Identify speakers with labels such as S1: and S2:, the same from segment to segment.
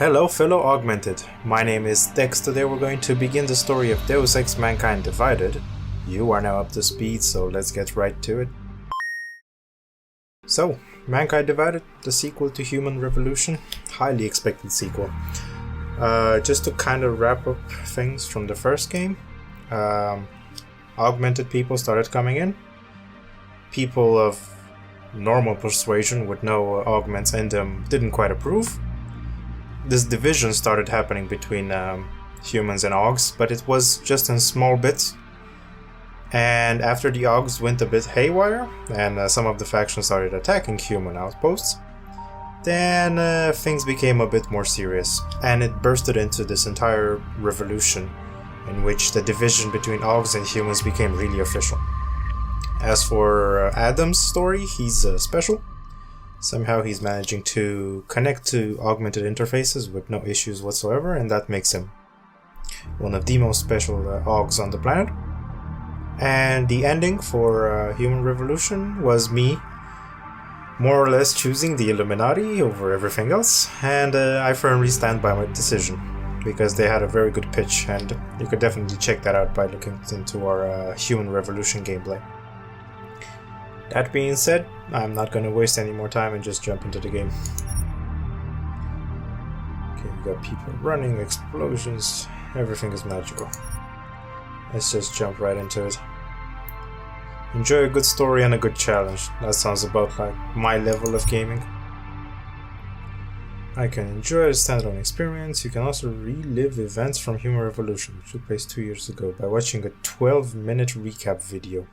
S1: Hello fellow Augmented, my name is Dex. Today we're going to begin the story of Deus Ex Mankind Divided. You are now up to speed, so let's get right to it. So, Mankind Divided, the sequel to Human Revolution, highly expected sequel. Just to kind of wrap up things from the first game, augmented people started coming in. People of normal persuasion with no augments in them didn't quite approve. This division started happening between humans and augs, but it was just in small bits. And after the augs went a bit haywire, and some of the factions started attacking human outposts, then things became a bit more serious, and it bursted into this entire revolution, in which the division between augs and humans became really official. As for Adam's story, he's special. Somehow he's managing to connect to augmented interfaces with no issues whatsoever, and that makes him one of the most special augs on the planet. And the ending for Human Revolution was me more or less choosing the Illuminati over everything else, and I firmly stand by my decision, because they had a very good pitch, and you could definitely check that out by looking into our Human Revolution gameplay. That being said, I'm not going to waste any more time and just jump into the game. Okay, we got people running, explosions, everything is magical. Let's just jump right into it. Enjoy a good story and a good challenge. That sounds about like my level of gaming. I can enjoy a standalone experience. You can also relive events from Human Revolution, which took place 2 years ago, by watching a 12-minute recap video.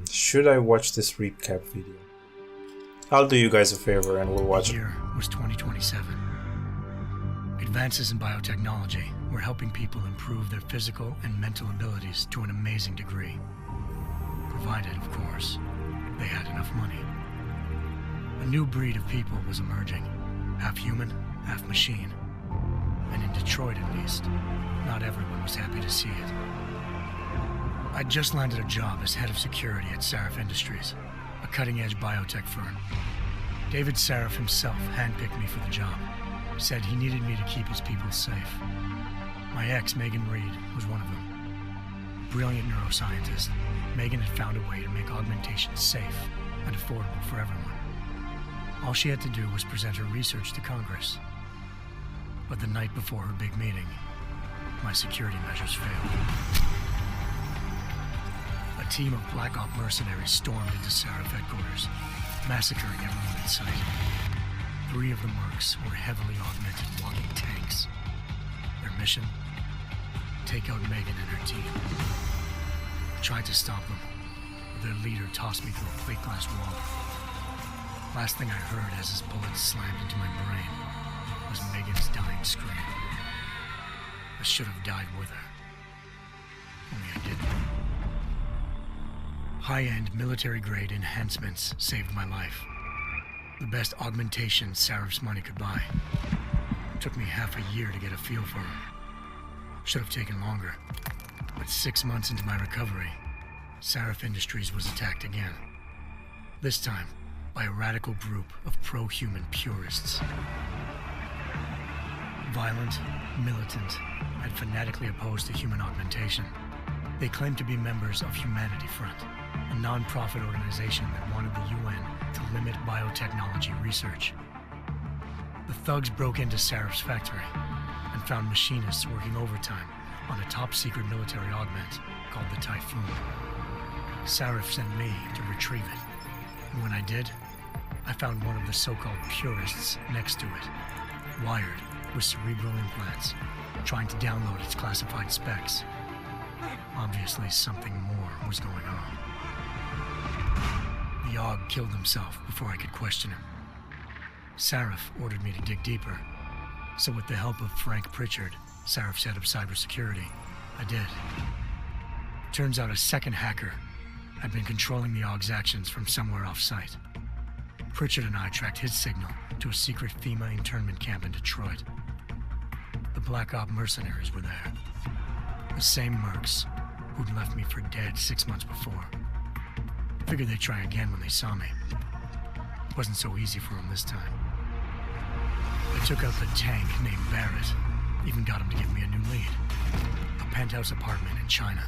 S1: Should I watch this recap video? I'll do you guys a favor and we'll watch it.
S2: The year was 2027. Advances in biotechnology were helping people improve their physical and mental abilities to an amazing degree. Provided, of course, they had enough money. A new breed of people was emerging, half human, half machine. And in Detroit at least, not everyone was happy to see it. I'd just landed a job as head of security at Sarif Industries, a cutting-edge biotech firm. David Sarif himself handpicked me for the job, said he needed me to keep his people safe. My ex, Megan Reed, was one of them. Brilliant neuroscientist, Megan had found a way to make augmentation safe and affordable for everyone. All she had to do was present her research to Congress. But the night before her big meeting, my security measures failed. A team of Black Op mercenaries stormed into Sarif headquarters, massacring everyone in sight. 3 of the mercs were heavily augmented walking tanks. Their mission? Take out Megan and her team. I tried to stop them, but their leader tossed me through a plate glass wall. Last thing I heard as his bullets slammed into my brain was Megan's dying scream. I should have died with her. Only I didn't. High-end military-grade enhancements saved my life. The best augmentation Sarif's money could buy. It took me half a year to get a feel for her. Should have taken longer. But 6 months into my recovery, Sarif Industries was attacked again. This time, by a radical group of pro-human purists. Violent, militant, and fanatically opposed to human augmentation. They claimed to be members of Humanity Front, a non-profit organization that wanted the UN to limit biotechnology research. The thugs broke into Sarif's factory and found machinists working overtime on a top-secret military augment called the Typhoon. Sarif sent me to retrieve it, and when I did, I found one of the so-called purists next to it, wired with cerebral implants, trying to download its classified specs. Obviously, something more was going on. The Aug killed himself before I could question him. Sarif ordered me to dig deeper, so with the help of Frank Pritchard, Sarif's head of cybersecurity, I did. Turns out a second hacker had been controlling the Aug's actions from somewhere off-site. Pritchard and I tracked his signal to a secret FEMA internment camp in Detroit. The Black Op mercenaries were there. The same mercs who'd left me for dead 6 months before. Figured they'd try again when they saw me. It wasn't so easy for them this time. I Took out the tank named Barrett. Even got him to give me a new lead. A penthouse apartment in China.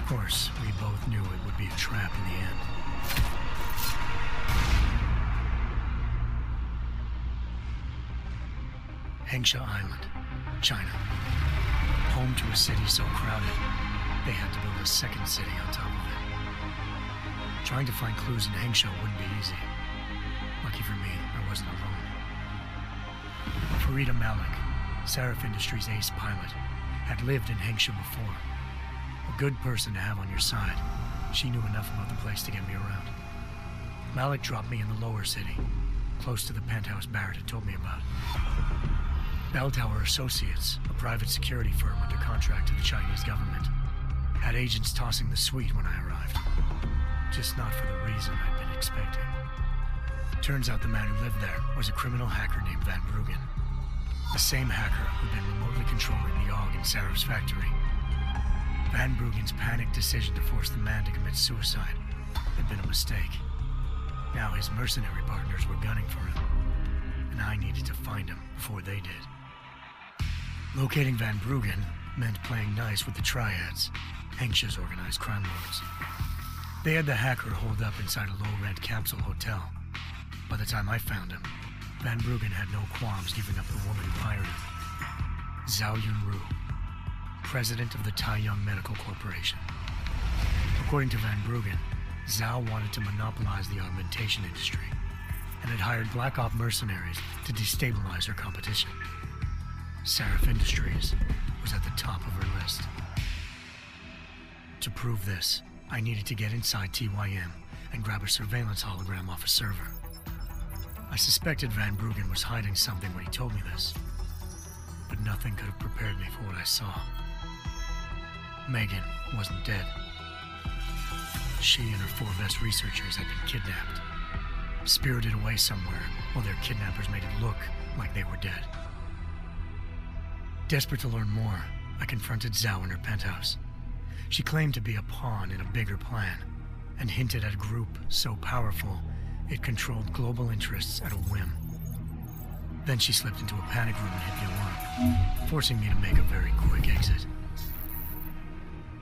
S2: Of course, we both knew it would be a trap in the end. Hengsha Island, China. Home to a city so crowded, they had to build a second city on top of it. Trying to find clues in Hengsha wouldn't be easy. Lucky for me, I wasn't alone. Farida Malik, Sarif Industries' ace pilot, had lived in Hengsha before. A good person to have on your side. She knew enough about the place to get me around. Malik dropped me in the lower city, close to the penthouse Barrett had told me about. Bell Tower Associates, a private security firm under contract to the Chinese government, had agents tossing the suite when I arrived. Just not for the reason I'd been expecting. Turns out the man who lived there was a criminal hacker named Van Bruggen. The same hacker who'd been remotely controlling the AUG in Sarif's factory. Van Bruggen's panicked decision to force the man to commit suicide had been a mistake. Now his mercenary partners were gunning for him, and I needed to find him before they did. Locating Van Bruggen meant playing nice with the Triads, Hengsha's organized crime lords. They had the hacker holed up inside a low-rent capsule hotel. By the time I found him, Van Bruggen had no qualms giving up the woman who hired him. Zhao Yunru, president of the Taiyang Medical Corporation. According to Van Bruggen, Zhao wanted to monopolize the augmentation industry and had hired Black Op mercenaries to destabilize her competition. Sarif Industries was at the top of her list. To prove this, I needed to get inside TYM and grab a surveillance hologram off a server. I suspected Van Bruggen was hiding something when he told me this, but nothing could have prepared me for what I saw. Megan wasn't dead. She and her 4 best researchers had been kidnapped, spirited away somewhere while their kidnappers made it look like they were dead. Desperate to learn more, I confronted Zhao in her penthouse. She claimed to be a pawn in a bigger plan, and hinted at a group so powerful it controlled global interests at a whim. Then she slipped into a panic room and hit the alarm, forcing me to make a very quick exit.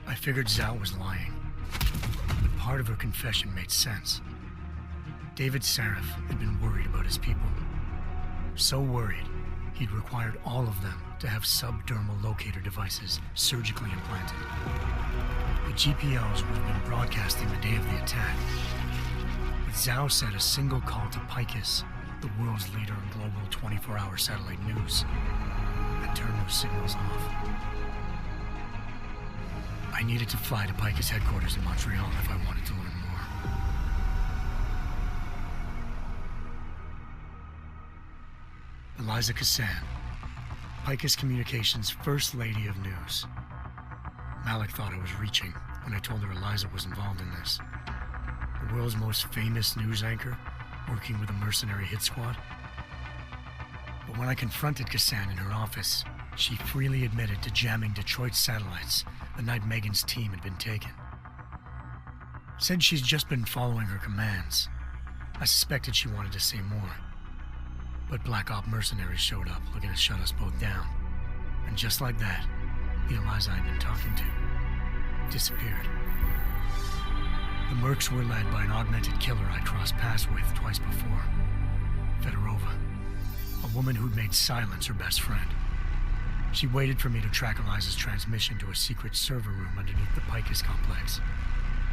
S2: I figured Zhao was lying, but part of her confession made sense. David Sarif had been worried about his people. So worried, he'd required all of them to have subdermal locator devices surgically implanted. The GPOs would have been broadcasting the day of the attack. But Zhao said a single call to Picus, the world's leader in global 24-hour satellite news, had turned those signals off. I needed to fly to Picus headquarters in Montreal if I wanted to learn more. Eliza Cassan, Picus Communications' First Lady of News. Malik thought I was reaching when I told her Eliza was involved in this. The world's most famous news anchor, working with a mercenary hit squad. But when I confronted Cassan in her office, she freely admitted to jamming Detroit's satellites the night Megan's team had been taken. Said she's just been following her commands. I suspected she wanted to say more. But Black Op mercenaries showed up looking to shut us both down. And just like that, the Eliza I'd been talking to disappeared. The Mercs were led by an augmented killer I'd crossed paths with twice before. Fedorova, a woman who'd made silence her best friend. She waited for me to track Eliza's transmission to a secret server room underneath the Picus complex,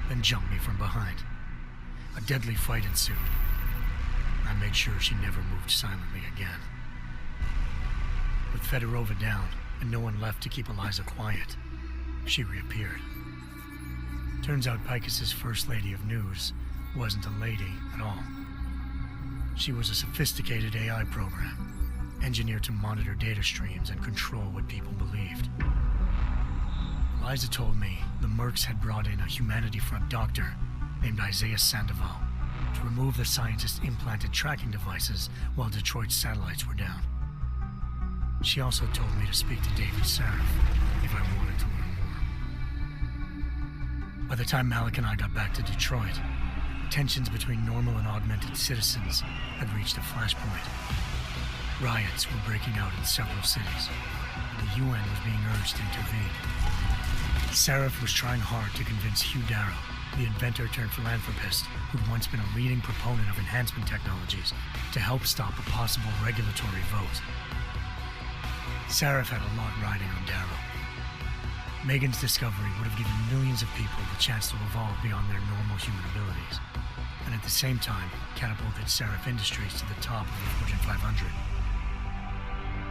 S2: then jumped me from behind. A deadly fight ensued. I made sure she never moved silently again. With Fedorova down and no one left to keep Eliza quiet, she reappeared. Turns out Picus's First Lady of News wasn't a lady at all. She was a sophisticated AI program, engineered to monitor data streams and control what people believed. Eliza told me the Mercs had brought in a Humanity Front doctor named Isaiah Sandoval to remove the scientist's implanted tracking devices while Detroit's satellites were down. She also told me to speak to David Sarif if I wanted to learn more. By the time Malik and I got back to Detroit, tensions between normal and augmented citizens had reached a flashpoint. Riots were breaking out in several cities, and the UN was being urged to intervene. Seraph was trying hard to convince Hugh Darrow, the inventor-turned-philanthropist who'd once been a leading proponent of enhancement technologies, to help stop a possible regulatory vote. Seraph had a lot riding on Darrow. Megan's discovery would have given millions of people the chance to evolve beyond their normal human abilities, and at the same time catapulted Seraph Industries to the top of the Fortune 500.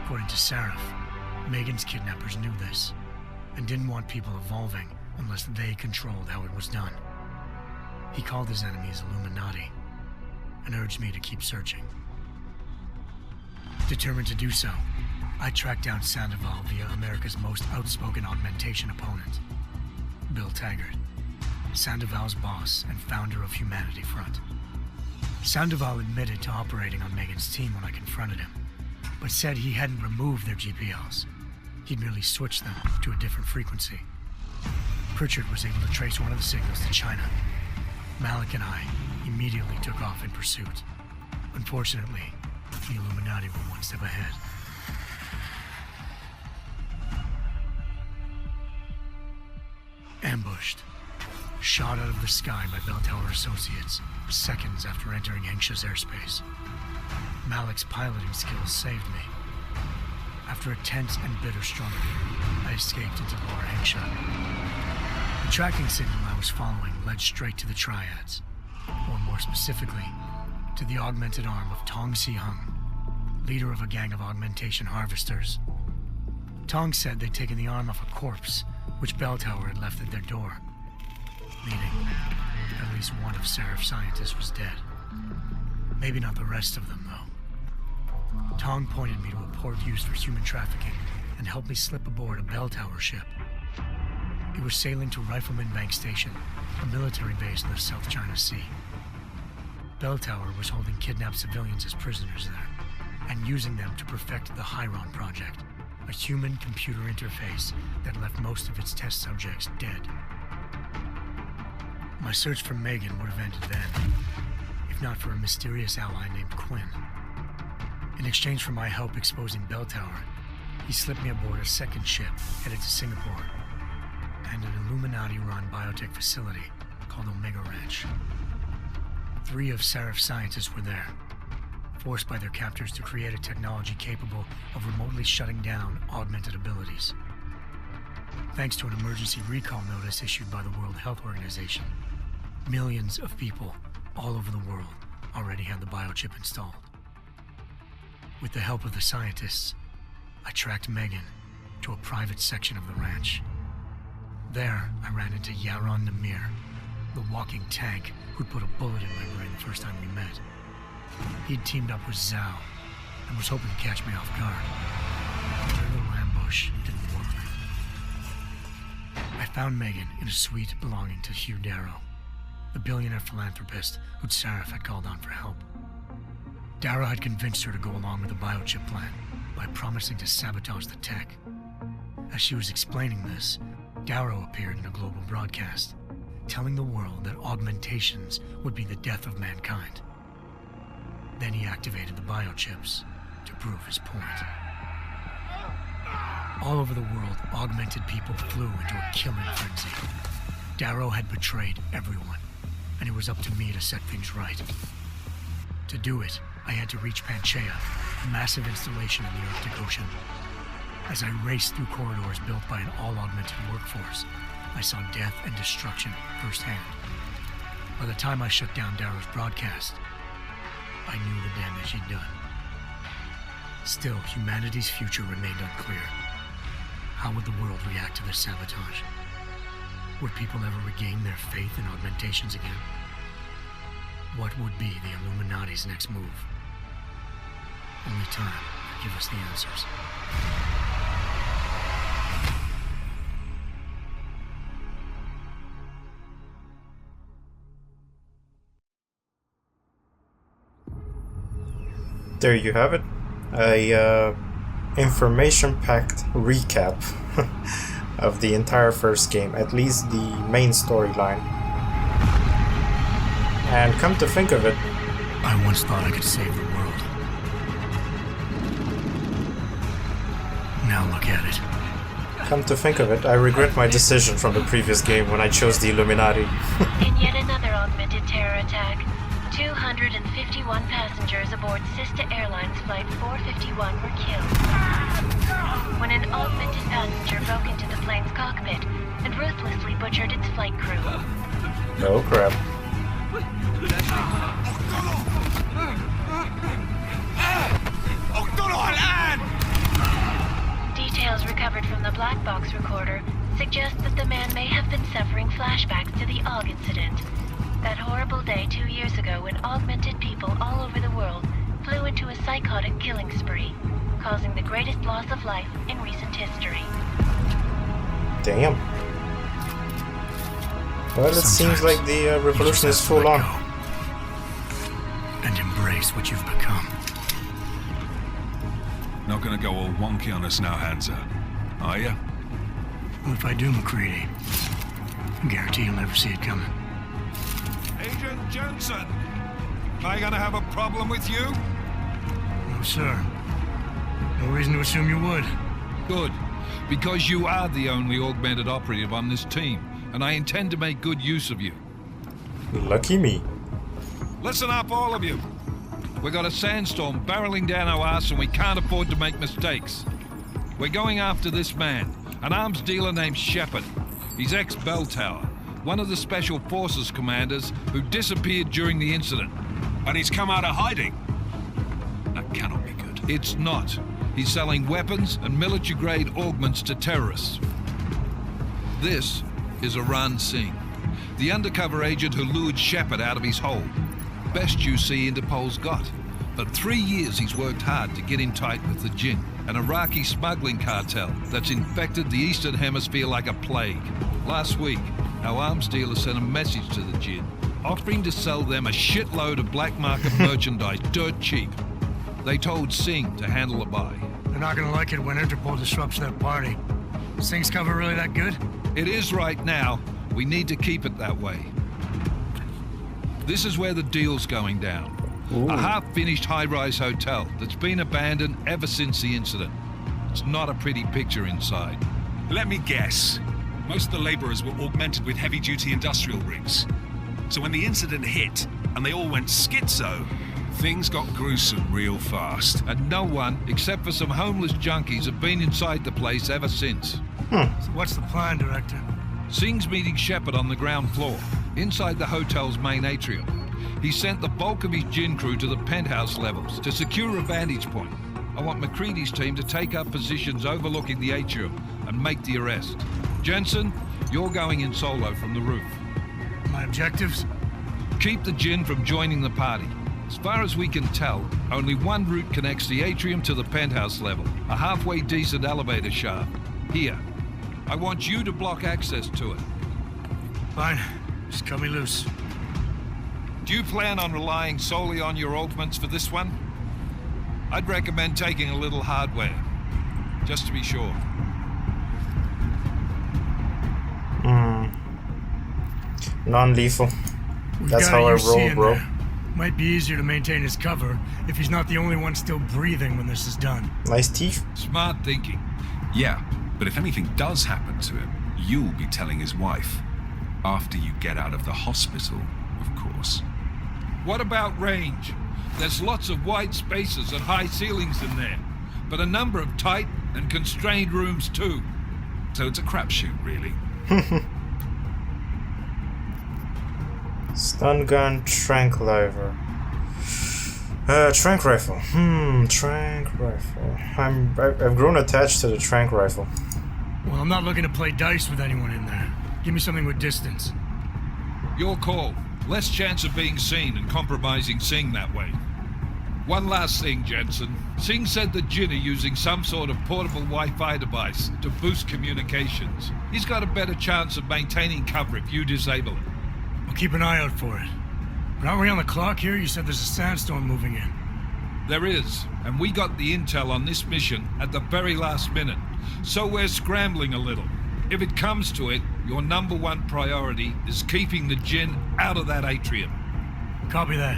S2: According to Seraph, Megan's kidnappers knew this, and didn't want people evolving unless they controlled how it was done. He called his enemies Illuminati, and urged me to keep searching. Determined to do so, I tracked down Sandoval via America's most outspoken augmentation opponent, Bill Taggart, Sandoval's boss and founder of Humanity Front. Sandoval admitted to operating on Megan's team when I confronted him, but said he hadn't removed their GPLs. He'd merely switched them to a different frequency. Pritchard was able to trace one of the signals to China. Malik and I immediately took off in pursuit. Unfortunately, the Illuminati were one step ahead. Ambushed. Shot out of the sky by Bell Tower Associates, seconds after entering Hengsha's airspace. Malik's piloting skills saved me. After a tense and bitter struggle, I escaped into Lower Hengsha. The tracking signal I was following led straight to the Triads, or more specifically, to the augmented arm of Tong Si-hung, leader of a gang of augmentation harvesters. Tong said they'd taken the arm off a corpse, which Bell Tower had left at their door, meaning at least one of Seraph's scientists was dead. Maybe not the rest of them, though. Tong pointed me to a port used for human trafficking and helped me slip aboard a Bell Tower ship. It was sailing to Rifleman Bank Station, a military base in the South China Sea. Bell Tower was holding kidnapped civilians as prisoners there, and using them to perfect the Hyron Project, a human-computer interface that left most of its test subjects dead. My search for Megan would have ended then, if not for a mysterious ally named Quinn. In exchange for my help exposing Bell Tower, he slipped me aboard a second ship headed to Singapore and an Illuminati-run biotech facility called Omega Ranch. 3 of Seraph's scientists were there, forced by their captors to create a technology capable of remotely shutting down augmented abilities. Thanks to an emergency recall notice issued by the World Health Organization, millions of people all over the world already had the biochip installed. With the help of the scientists, I tracked Megan to a private section of the ranch. There, I ran into Yaron Namir, the walking tank who'd put a bullet in my brain the first time we met. He'd teamed up with Zhao and was hoping to catch me off guard. Their little ambush didn't work. I found Megan in a suite belonging to Hugh Darrow, the billionaire philanthropist who'd Seraph had called on for help. Darrow had convinced her to go along with the biochip plan by promising to sabotage the tech. As she was explaining this, Darrow appeared in a global broadcast, telling the world that augmentations would be the death of mankind. Then he activated the biochips to prove his point. All over the world, augmented people flew into a killing frenzy. Darrow had betrayed everyone, and it was up to me to set things right. To do it, I had to reach Panchaea, a massive installation in the Arctic Ocean. As I raced through corridors built by an all-augmented workforce, I saw death and destruction firsthand. By the time I shut down Darrow's broadcast, I knew the damage he'd done. Still, humanity's future remained unclear. How would the world react to this sabotage? Would people ever regain their faith in augmentations again? What would be the Illuminati's next move? Only time could give us the answers.
S1: There you have it. A information-packed recap of the entire first game, at least the main storyline. And come to think of it,
S2: I once thought I could save the world. now look at it.
S1: Come to think of it, I regret my decision from the previous game when I chose the Illuminati.
S3: In yet another augmented terror attack, 251 passengers aboard Sister Airlines Flight 451 were killed when an augmented passenger broke into the plane's cockpit and ruthlessly butchered its flight crew.
S1: Oh crap.
S3: Details recovered from the black box recorder suggest that the man may have been suffering flashbacks to the AUG incident. That horrible day 2 years ago when augmented people all over the world flew into a psychotic killing spree, causing the greatest loss of life in recent history.
S1: Damn. Well, it seems like the revolution is full on.
S2: And embrace what you've become.
S4: Not gonna go all wonky on us now, Hansa, are ya?
S2: Well, if I do, McCready, I guarantee you'll never see it coming.
S4: Agent Jensen! Am I gonna have a problem with you?
S2: No, sir. No reason to assume you would.
S4: Good. Because you are the only augmented operative on this team, and I intend to make good use of you.
S1: Lucky me.
S4: Listen up, all of you. We got a sandstorm barreling down our ass and we can't afford to make mistakes. We're going after this man, an arms dealer named Shepard. He's ex-Bell Tower, one of the Special Forces commanders who disappeared during the incident.
S5: And he's come out of hiding. That cannot be good.
S4: It's not. He's selling weapons and military-grade augments to terrorists. This is Aran Singh, the undercover agent who lured Shepard out of his hole. Best you see Interpol's got. For 3 years he's worked hard to get in tight with the Jinn, an Iraqi smuggling cartel that's infected the Eastern Hemisphere like a plague. Last week, our arms dealer sent a message to the Jinn, offering to sell them a shitload of black market merchandise dirt cheap. They told Singh to handle the buy.
S2: They're not gonna like it when Interpol disrupts their party. Singh's cover really that good?
S4: It is right now. We need to keep it that way. This is where the deal's going down.
S1: Ooh.
S4: A half-finished high-rise hotel that's been abandoned ever since the incident. It's not a pretty picture inside.
S5: Let me guess. Most of the laborers were augmented with heavy-duty industrial rigs. So when the incident hit, and they all went schizo, things got gruesome real fast.
S4: And no one, except for some homeless junkies, have been inside the place ever since.
S2: So what's the plan, Director?
S4: Singh's meeting Shepard on the ground floor, inside the hotel's main atrium. He sent the bulk of his Jinn crew to the penthouse levels to secure a vantage point. I want McCready's team to take up positions overlooking the atrium and make the arrest. Jensen, you're going in solo from the roof.
S2: My objectives?
S4: Keep the Jinn from joining the party. As far as we can tell, only one route connects the atrium to the penthouse level, a halfway decent elevator shaft. Here. I want you to block access to it.
S2: Fine. Just cut me loose.
S4: Do you plan on relying solely on your augments for this one? I'd recommend taking a little hardware, just to be sure.
S1: Non-lethal. That's how I roll, bro.
S2: Might be easier to maintain his cover if he's not the only one still breathing when this is done.
S1: Nice teeth.
S4: Smart thinking.
S5: Yeah, but if anything does happen to him, you'll be telling his wife. After you get out of the hospital, of course.
S4: What about range? There's lots of wide spaces and high ceilings in there, but a number of tight and constrained rooms too.
S5: So it's a crapshoot, really.
S1: Stun gun, tranquilizer. Trank rifle. Trank rifle. I've grown attached to the trank rifle.
S2: Well, I'm not looking to play dice with anyone in there. Give me something with distance.
S4: Your call. Less chance of being seen and compromising Singh that way. One last thing, Jensen. Singh said the Jinn are using some sort of portable Wi-Fi device to boost communications. He's got a better chance of maintaining cover if you disable it.
S2: I'll keep an eye out for it. But aren't we on the clock here? You said there's a sandstorm moving in.
S4: There is, and we got the intel on this mission at the very last minute, so we're scrambling a little. If it comes to it, your number one priority is keeping the Jinn out of that atrium.
S2: Copy that.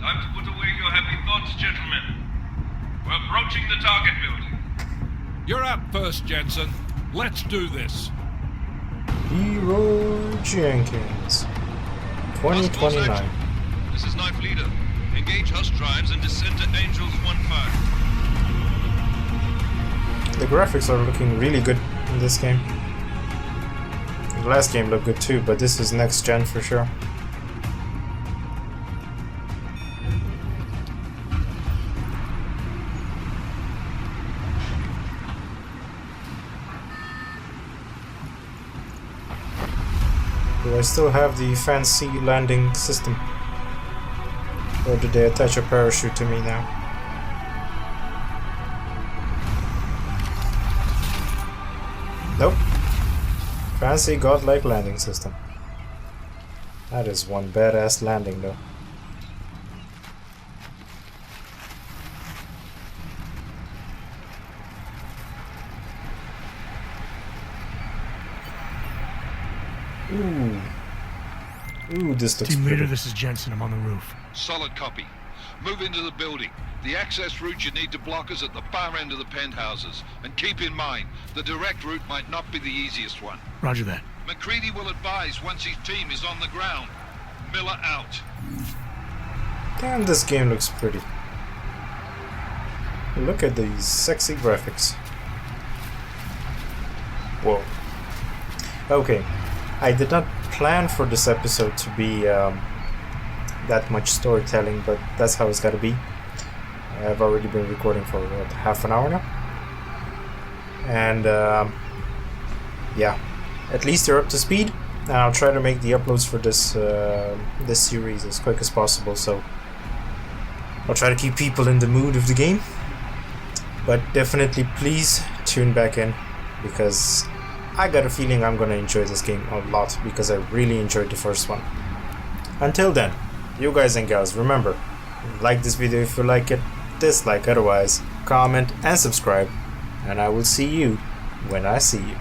S6: Time to put away your happy thoughts, gentlemen. We're approaching the target building.
S4: You're up first, Jensen. Let's do this.
S1: Leroy Jenkins. 2029.
S6: This is Knife Leader. Engage Hush drives and descend to Angels 1-5.
S1: The graphics are looking really good in this game. The last game looked good too, but this is next gen for sure. Do I still have the fancy landing system? Or did they attach a parachute to me now? Nope. Fancy godlike landing system. That is one badass landing though. Ooh, this looks
S2: Team leader,
S1: pretty.
S2: this is Jensen. I'm on the roof.
S4: Solid copy. Move into the building. The access route you need to block is at the far end of the penthouses. And keep in mind, the direct route might not be the easiest one.
S2: Roger that.
S4: McCready will advise once his team is on the ground. Miller out.
S1: Damn, this game looks pretty. Look at these sexy graphics. Whoa. Okay, I did not plan for this episode to be that much storytelling, but that's how it's gotta be. I've already been recording for what, half an hour now, and yeah, at least you're up to speed. And I'll try to make the uploads for this this series as quick as possible. So I'll try to keep people in the mood of the game. But definitely, please tune back in, because I got a feeling I'm gonna enjoy this game a lot, because I really enjoyed the first one. Until then, you guys and gals, remember, like this video if you like it, dislike otherwise, comment and subscribe, and I will see you when I see you.